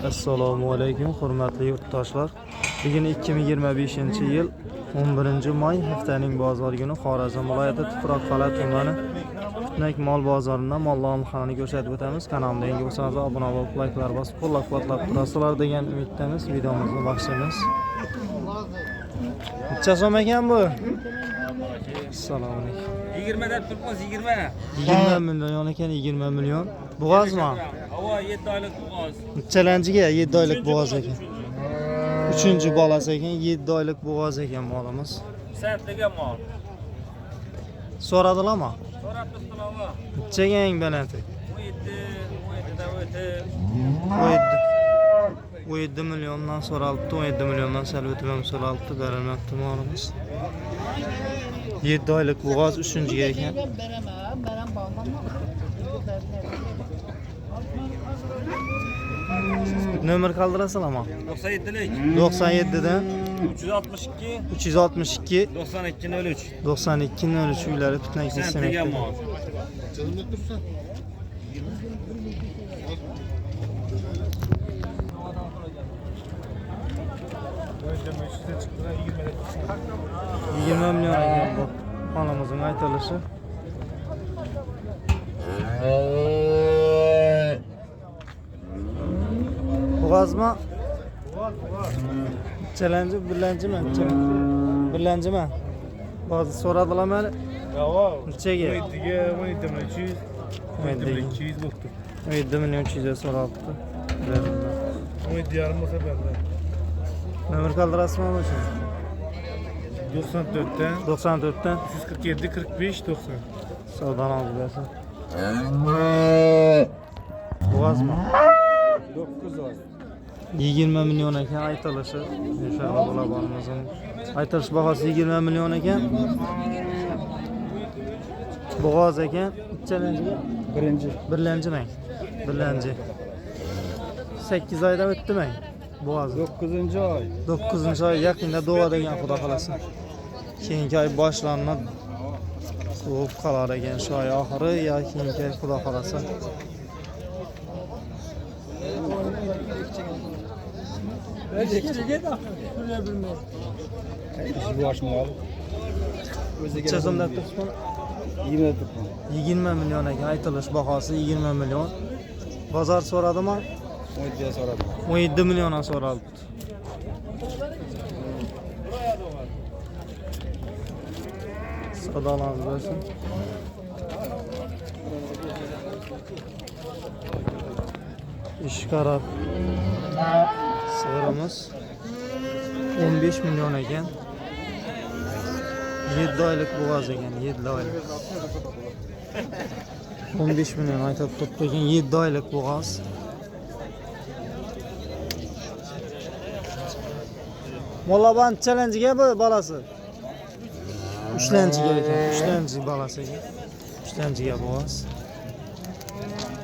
Assalomu alaykum hurmatli yurtdoshlar. Bugun 2025-yil 11-may haftaning bozor kuni Xorazm viloyati Tuproqqal'a tumani Putnak mol bozoridan mollar narxlarini ko'rsatib o'tamiz. Kanalimga yangi bo'lsangiz obuna bo'lib, layklar bosib, qo'llab-quvvatlab turasizlar degan umiddamiz. Videomizni boshlaymiz. Necha so'm ekan bu? Assalomu alaykum. 20 deb turibmiz, 20. 20 million ekan, 20 million. Bo'g'ozmi? Havo 7 oylik bo'g'oz. Nechalanchiga 7 oylik bo'g'oz ekan. 3-chi bolasi ekan, 7 oylik bo'g'oz ekan molimiz. Sentliga mol. So'radilarmi? So'rab turibdilar. Nechaga eng balanti? 17 milliondan so'ralibdi, 17 milliondan sal o'tib ham so'ralibdi, berilmoqda molimiz. 7 oylik bo'g'oz 3-chiga ekan. Nomer qoldirasizlarmi? 97lik. 97dan 362 362 9203. 9203 uylari Putnak Sentliga mol. $20 milyon ekan bu xolamizning aytilishi. Bo'g'ozmi? Challenge bilanchimi? Bilanchimi? Hozir so'radilarmi? Yo'q. Nechaga? 17 bo'pti. 7 million 300 so'rabdi. 17 yarim bo'lsa berdi. Nomer qoldirasizmi o'sha? 94dan 94dan 347 45 90. savdan olib bersin. Bo'g'ozmi? 900. 20 million ekan aytilishi. Inshaalloh bo'labonimizning aytilish bahosi 20 million ekan. Bo'g'oz ekan. Nechalanchiga? Birlanchimi? Birlanchi. 8 oyda o'tdimi? Bo'g'oz 9-oy. 9-oy yaqinda duo degan xudo xolasa. Keyingi oy boshlanib so'p qolar ekan shu oy oxiri yoki keyingi oy xudo xolasa. Necha so'mdan turibsiz? 20 million ekan aytilish bahosi 20 million. Bozor so'radimi? 17 so'radi. 17 milliondan so'ralibdi. Savdolarimiz bo'lsin. İş qarab. Sig'irimiz 15 million ekan. 7 oylik bo'g'oz ekan, 7 oylik. 15 million aytib turibdi ekan, 7 oylik bo'g'oz. Mollaban challenge'ga bu bolasi. 3-chiga ekan, 3-chi bolasi ekan. 3-chiga bo'g'oz.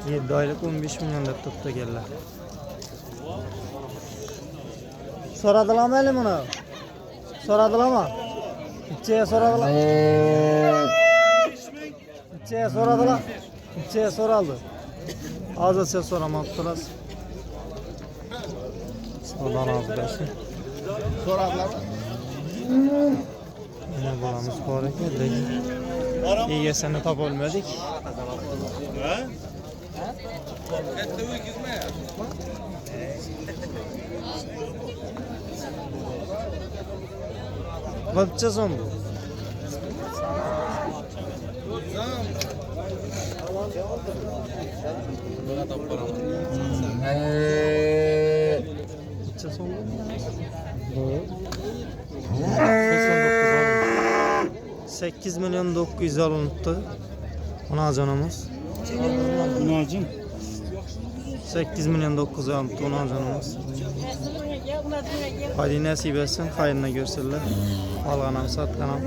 7 oylik 15 million deb turibdi ekanlar. So'radilarmi hali buni? So'radilarmi? Nechaga so'radilar? Nechaga so'radilar? Nechaga so'raldi? Hozircha so'ramoqchi turasiz. Savdolarimiz bo'lsin. So'radilar. Mana bolamiz bor ekan, lekin egasini topa olmadik. Ha? Katta uy gizma. Qancha so'm bu? Necha so'm bu? 8 milyon 900 alınıbdı. Onacanımız. Nojin. 8 milyon 900 alınıbdı onacanımız. Hadi nasip etsin, hayırına görsünler. Alğanam, satqanam.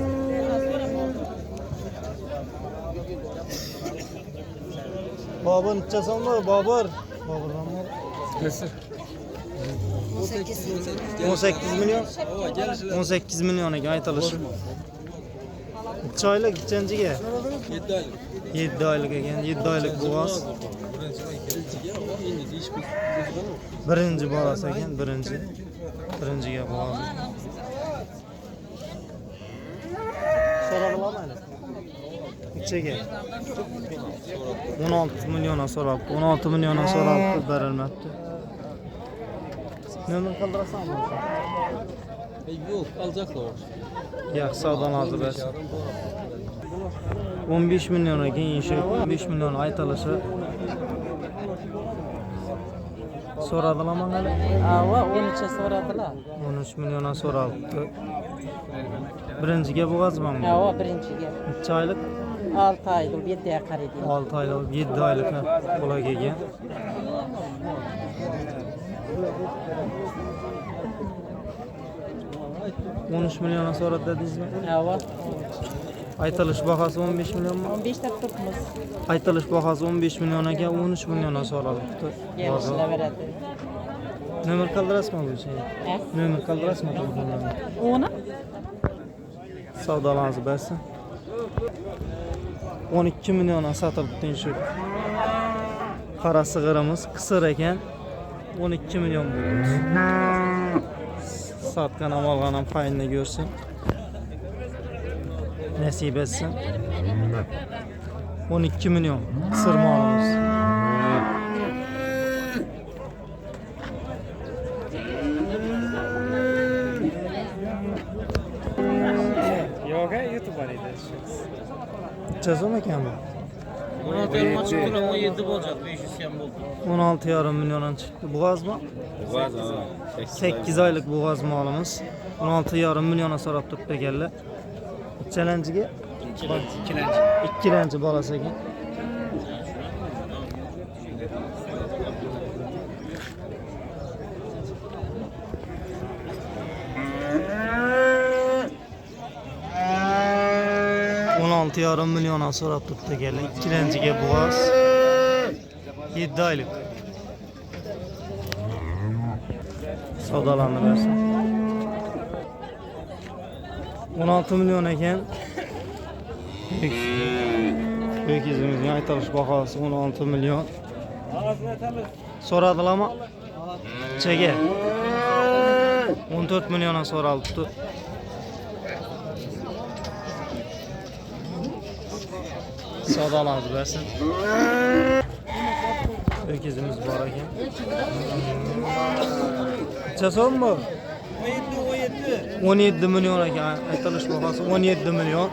Babur necha so'm bu? Babur. Baburdan mı? Nasıl? 18 milyon. 18 milyon ekan aytilishi. Necha oylik nechanchiga? 7 oylik ekan, 7 oylik bo'g'oz. Birinci bolasi ekan, birinchiga boqadi. So'rab olamaydi. Nechaga? 16 million so'rabdi. 16 million so'rabdi, berilmabdi. Nomer qildirasanmi? Yo'q, alacaklar. Yaxshi savdolanadi bas. 15 milyonga keyin 15 milyon aytilishi. So'radilarmi hali? Ava 13 so'radilar. 13 million so'ralibdi. Birinchiga bo'g'azmanmi? Ava birinchiga. Necha oylik? 6 oylik 7 ga qaraydi. 6 oylik, 7 oylik bola kelgan. $13 milyon so'radi dedingizmi? Ava Aytilish bahası 15 milyonmi? 15 ta turibmiz. Aytilish bahası 15 milyon ekan, 13 million so'ralibdi. Kelishlar beradi. Nomer qildirasizmi bu şey? Ha? Nomer qildirasizmi telefonlarni? Uni Savdolarınızı bersin. 12 milyona satıldı şu. Qara sig'irimiz qisir ekan. 12 milyon bo'ldi. Satgan olgan ham payini ko'rsin. Nasib etsin. 12 milyon qisir molimiz. Yoga YouTube'dan edeceğiz. Cezom ekan bu. 17 olacak 500 ham bo'ldi. 16,5 milyondan chiqdi. Bo'g'azmi? Boğaz, 8 oylik bo'g'az molimiz. 16,5 milyona so'rab turibdi ekanlar. Ikkilanchiga? Ikkilanchi bolasi ekan. $16,5 milyona so'rab turibdi ekanlar. Ikkilanchiga bo'g'az. 7 oylik. Savdolandı versin. 16 milyon ekan. Büyük izimizin aytilish bahası 16 milyon. So'radilarmi? Nechaga? 14 milyona so'ralibdi. Savdolandı versin. Büyük izimiz var ekan. Çason mu? 17 milyon ekan. Aytilish bahası 17 milyon.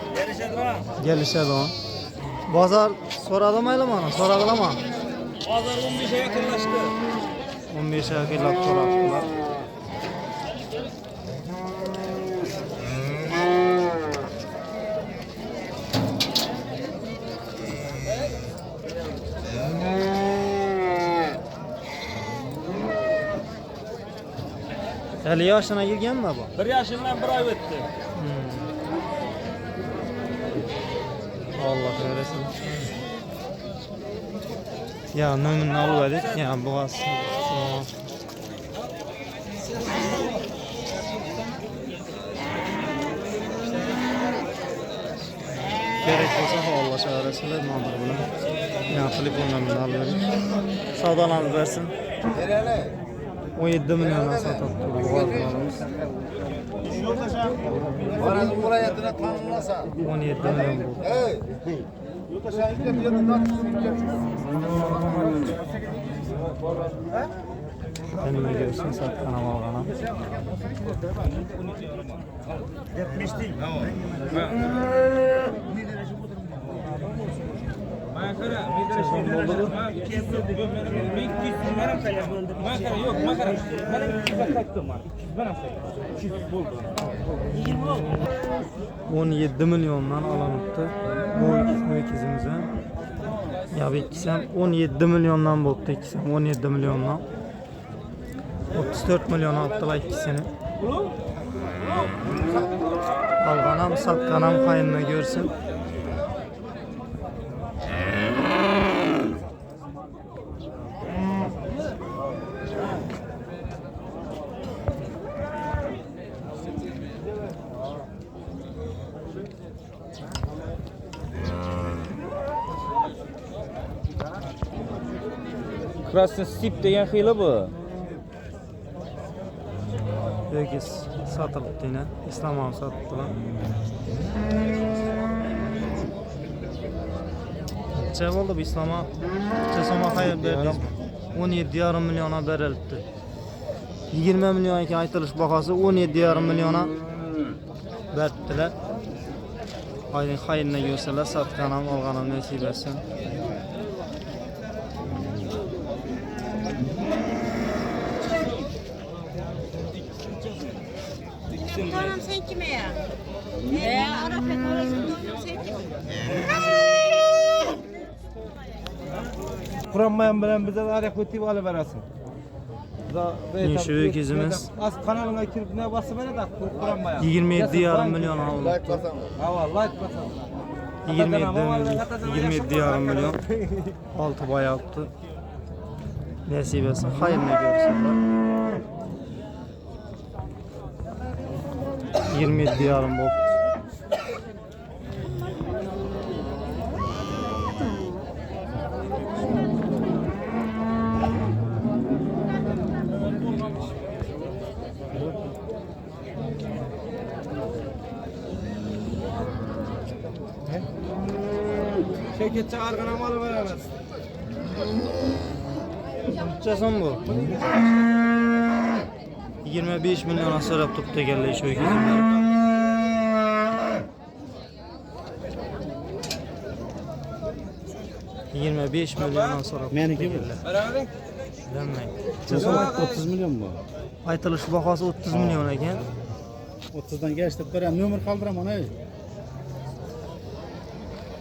Gelişedi o. Bazar so'radimaylar mana? So'radilarmi? Pazar 15'e yakınlaştı. 15'e yakınlab so'rabdilar. Hali yoshina girganmi bu? 1 yaşından 1 ay o'tdi. Allah veresin. Ya nomerni olib edik. Ya bo'g'az. Gerek bo'lsa havolashaverasizlar nomer bilan. Ya telefon nomerini olib edik. Savdolanib bersin. 17 milyondan satıp duruyoruz. Paranın vilayetine tanımlasa. 17 milyon bu. Kendime görsün satkan algana. Makara yok makara. Ben 200'e kattım var. 200 ben asayım. 200 buldu. 17 milyondan alınıptı. Bu ikizimize. Ya bir ikisem 17 milyondan boptu ikisem 17 milyondan. 34 milyon attılar ikisini. Alganam satganam kayınına görsün. Krasny Stip degan xili bu. Öküz satılıptı yine. İslam abi sattılar. Neçe oldu bu İslam'a? Neçe soma hayır verdiniz mi? 17,5 milyona verildi. 20 milyon iki aytılış bakası 17,5 milyona verdiler. Ayın hayırına görseler satkanam alganam nasip etsin. Canım sen kime ya? Arafet orasında sen kime? Kuranmayan bilen bize araya koyup alıverasın. Şu öküzümüz. Az kanalına kirip ne bası böyle da kuranmayan. 27,5 milyon aldı. Ha vallahi basalım. 27,5 milyon. Altı bay yaptı. Nasip etsin. Hayırlı görsünler. 27,5 bok. Şirketçi argana malı veremez. Tutacağım bu. 25 milyona sarıp tuttu geldi şu öküzümleri. $25 milyona sarıp tuttu geldi. Beraber. Demeyin. 30 milyon mu? Aytılış bakası 30 milyon eken. 30'dan geçtik beren nömür kaldıram ona.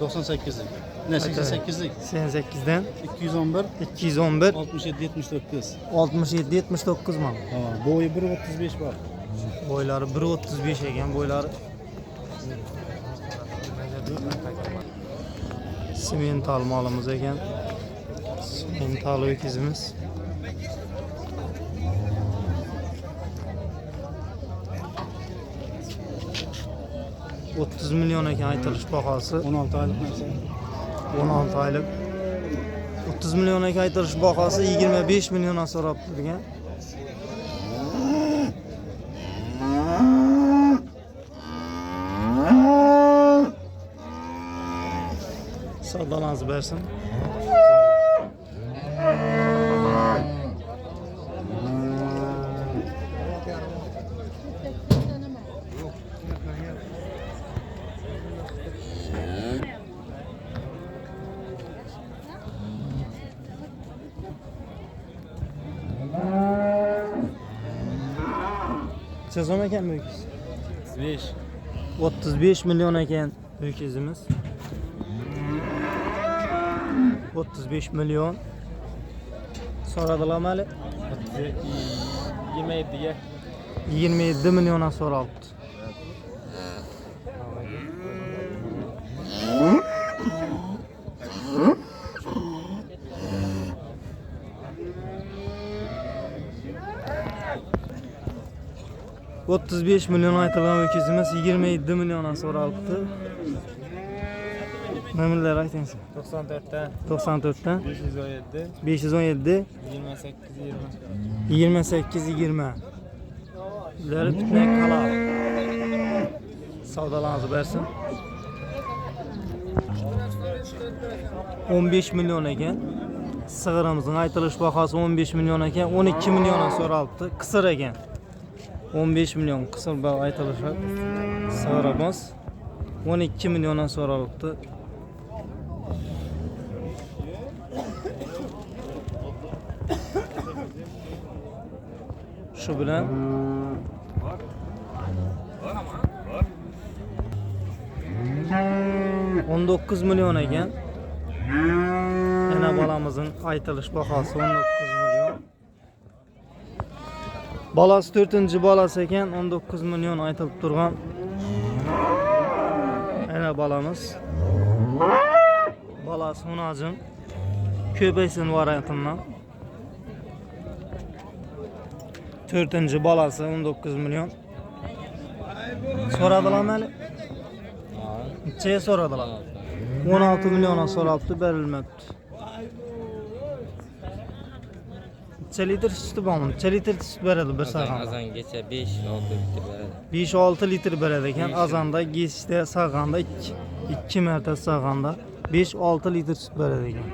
98'lik. Ne 88'lik? 88'den 211 211 67 79. 67 79 mal. Tamam. Boyu 1.35 var. Boyları 1.35 eken boyları. Simental malımız eken. Simental öküzümüz. $30 milyon eken aytılış bakası. 16 aylık neyse. 16 aylık. 30 milyon eken aytılış bakası 25 milyona sorap durgan. Savdalanız versin. Sezon eken mi öküz? 35 milyon eken öküzümüz. 35 milyon. Soradılar mı? 27'ye. 27 milyona soraldı. $35 milyon aytılan öküzümüz 27 milyona soraldı. Nömürler aytınız. 94'ten 94'ten 517 517 28 20. 28-20. Leri bitmek kalar. Savdalarınızı versin. 15 milyon eken. Sığırımızın aytılış bakası 15 milyon eken. 12 milyona soraldı. Kısır eken. 15 milyon kısır bağ aytılışı. Sığırımız 12 milyona soraldı. Şu bilen 19 milyon eken. Ene balamızın aytılış bakası 19 milyon. Balası 4. balası eken 19 milyon aytılıp durgan. Ene balamız. Balası hunacın. Köpeysin variantından. 4. balası 19 milyon. Soradılar mı? Neçeye soradılar? 16 milyona soraptı, verilmepti. necha litr suti bormi? Necha litr sut beradi bir sag'anda? Azongacha 5-6 litr beradi. 5-6 litr beradi ekan. Azonda, gechda, sag'anda 2 marta sag'anda 5-6 litr sut beradi ekan.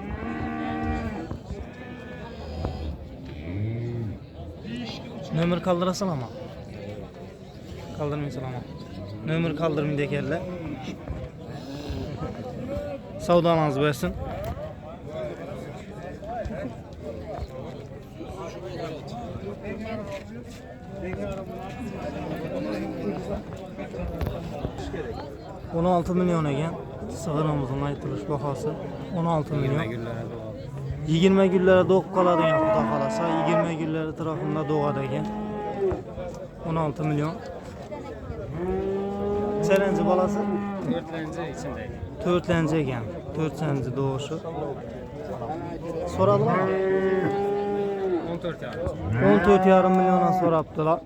Nomer qoldirasizmi? Qoldirmaysizmi? Nomer qoldirmaydi ekanlar. Savdolarınız versin. $16 milyon ekan. Sig'imimizning aytilish bahosi 16 milyon. 20 günlere doğup qoladigan xudo xolasa, 20 günlere tarafında doğadi ekan. 16 milyon. Neçenci balası? 4-lenci ekan. 4-lenci doğuşu. Soradılar mı? 14,5 milyona soraptılar.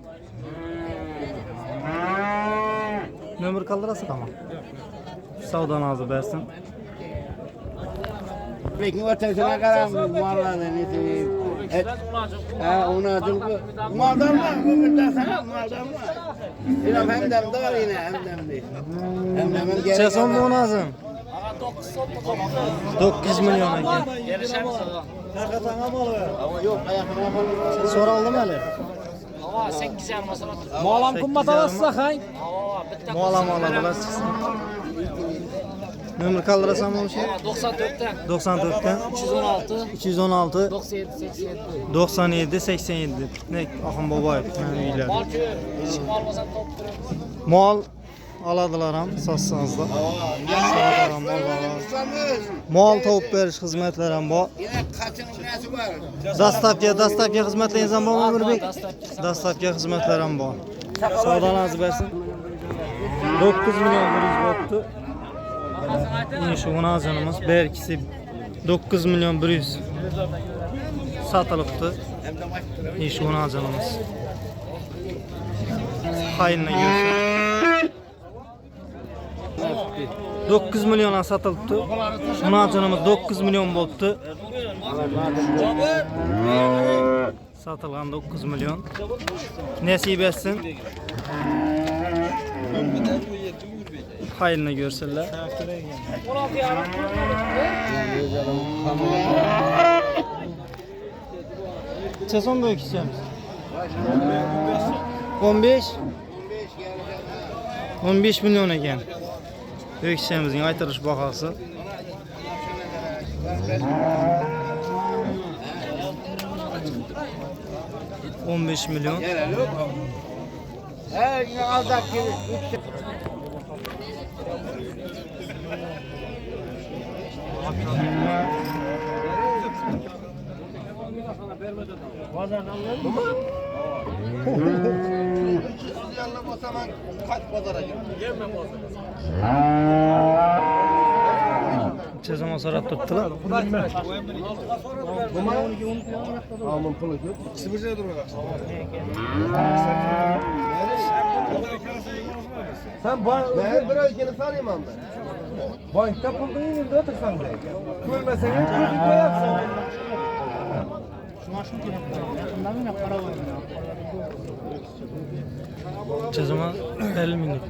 Nömür kaldırasın ama. Savdan ağzı versin. Peki ortasına karan mallardan ne ona acılık maldan mı? Bugün sana maldan mı? Yine hem de var yine hem de. Hem de geri. Sen son bu nazım. 9 milyon ekan. Yok ayakına falan. Soralım hele. Malam qimmat olasiz hay. Mo'lam bilan chiqsin. Nomer kaldırasan bu şey? 94'ten 216 97 87. Ne Axın Babayev mənim uylar. Mal aladılar ham satsanızda. Sağdaram mal var. Mal topub beriş xizmatlar ham bor. Yine kaçının nesi var? Dastavka xizmatlaringiz ham bormi Ömürbek? Dastavka xizmatlar ham bor. Savdolarınızı versin. 9 milyon biriz boptu. Şu münazanımız belkisi 9 milyon 100 satılıptı. Şu münazanımız. Hayırına görsün. 9 milyona satılıptı. Münazanımız 9 milyon boptu. Satılgan 9 milyon. Nasip etsin. Hayırını görsünler. Sezon büyük istiyoruz. 15 milyon ekan. Büyük işimizin aytırış bahası. $15 milyon. He yine aldak gibi. Sezon sorab turibdilar. Sen ben bir ay gene sarayım ben. Bankta puldun yerinde otursan da. Görmesen gözün koyarsın. Sezon 50 minut.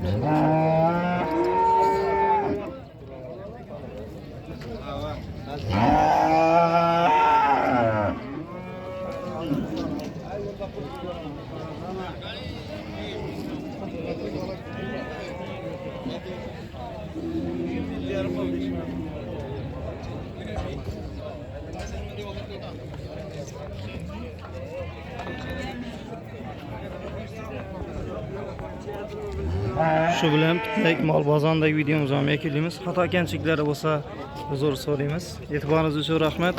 Şu bilan tek mal bozondagi videomizni ham yakunlaymiz. Xato kamchiliklari bo'lsa uzr so'raymiz. E'tiboringiz uchun rahmat.